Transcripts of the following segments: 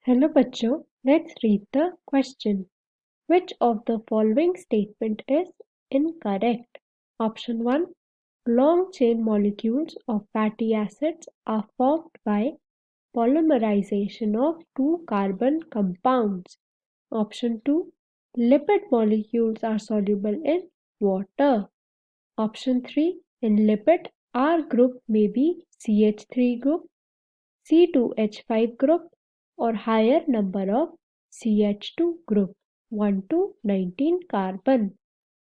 Hello बच्चों, let's read the question. Which of the following statement is incorrect? Option 1. Long chain molecules of fatty acids are formed by polymerization of two carbon compounds. Option 2. Lipid molecules are soluble in water. Option 3. In lipid, R group may be CH3 group, C2H5 group, or higher number of CH2 group 1 to 19 carbon.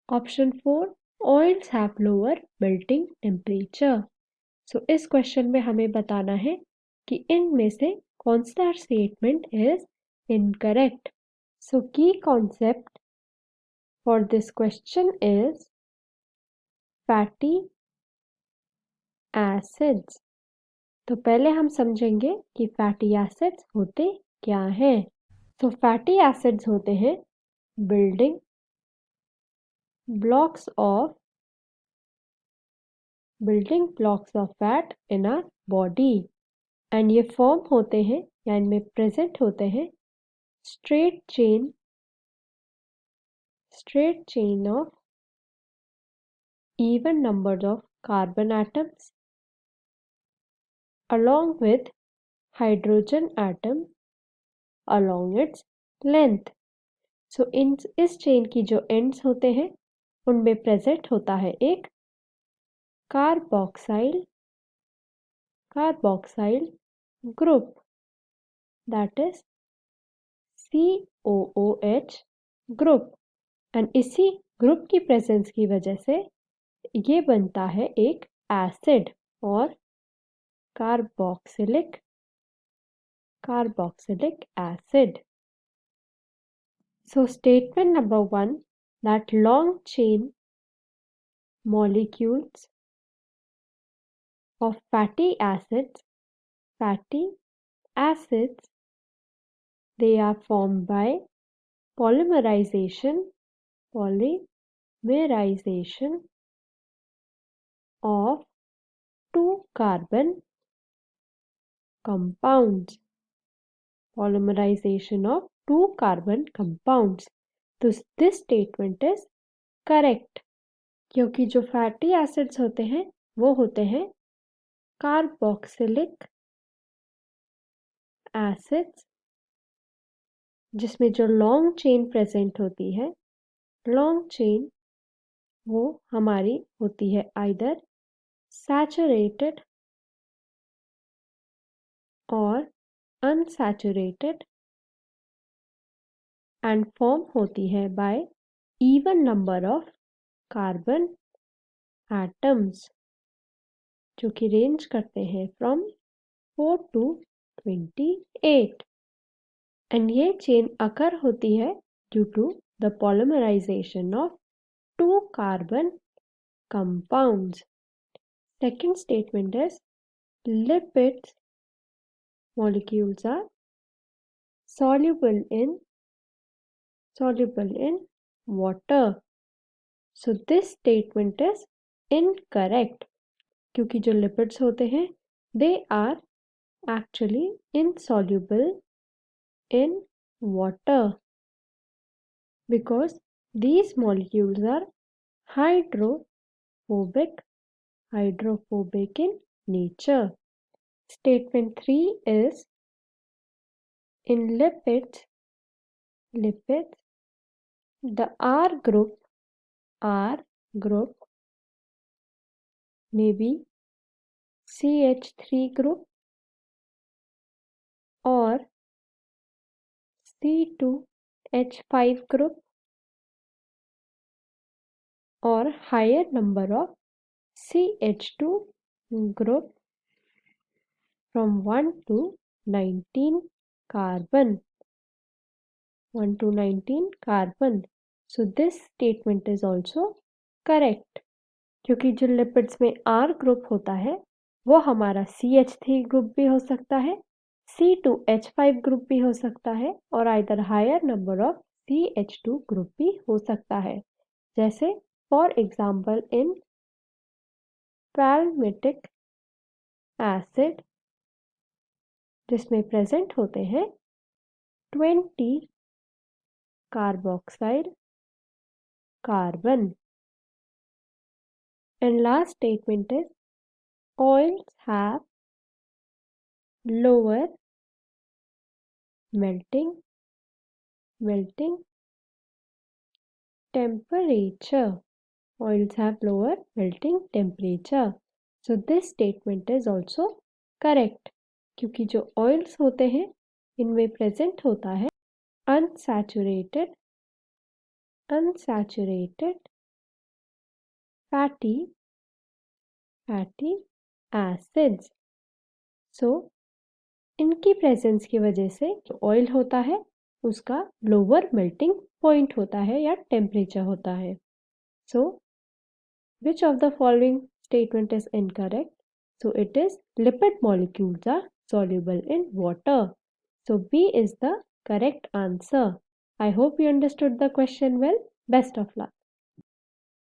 Option 4. Oils have lower melting temperature. So इस question में हमें बताना है कि इनमें से कौन सा statement is incorrect. So key concept for this question is fatty acids. तो पहले हम समझेंगे कि फैटी एसिड्स होते क्या हैं. तो फैटी एसिड्स होते हैं building blocks of fat in our body, and ये फॉर्म होते हैं या इनमें प्रेजेंट होते हैं straight chain of even numbers of carbon atoms along with hydrogen atom along its length. So इस चेन की जो एंड्स होते हैं उनमें प्रेजेंट होता है एक carboxyl group, that is COOH group, and इसी ग्रुप की प्रेजेंस की वजह से ये बनता है एक एसिड और carboxylic acid. So statement number 1, that long chain molecules of fatty acids, they are formed by polymerization of two carbon compounds. तो this statement is correct, क्योंकि जो फैटी एसिड्स होते हैं वो होते हैं कार्बोक्सिलिक एसिड्स, जिसमें जो लॉन्ग चेन प्रेजेंट होती है, लॉन्ग चेन वो हमारी होती है आइदर सैचुरेटेड और अनसैचुरेटेड, एंड फॉर्म होती है by even number of carbon atoms, जो कि रेंज करते हैं फ्रॉम 4 to 28, एंड ये चेन अकर होती है due to the polymerization of two carbon compounds. Second statement is lipids molecules are soluble in water. So this statement is incorrect, क्योंकि जो lipids होते हैं they are actually insoluble in water because these molecules are hydrophobic in nature. Statement 3 is in lipids the R group may be CH3 group or C2H5 group or higher number of CH2 group from 1 to 19 carbon. So this statement is also correct, क्योंकि जो lipids में R group होता है वो हमारा CH3 group भी हो सकता है, C2H5 ग्रुप भी हो सकता है, और either higher number of CH2 group भी हो सकता है, जैसे for example in palmitic acid, जिसमें प्रेजेंट होते हैं 20 carboxyl carbon. And last statement is oils have lower melting temperature. Oils have lower melting temperature. So this statement is also correct, क्योंकि जो oils होते हैं इनमें present होता है unsaturated fatty acids. So इनकी प्रेजेंस की वजह से जो ऑयल होता है उसका लोअर मेल्टिंग पॉइंट होता है या टेम्परेचर होता है. सो which of the following statement is incorrect? So it is lipid molecules are soluble in water. So B is the correct answer. I hope you understood the question well. Best of luck.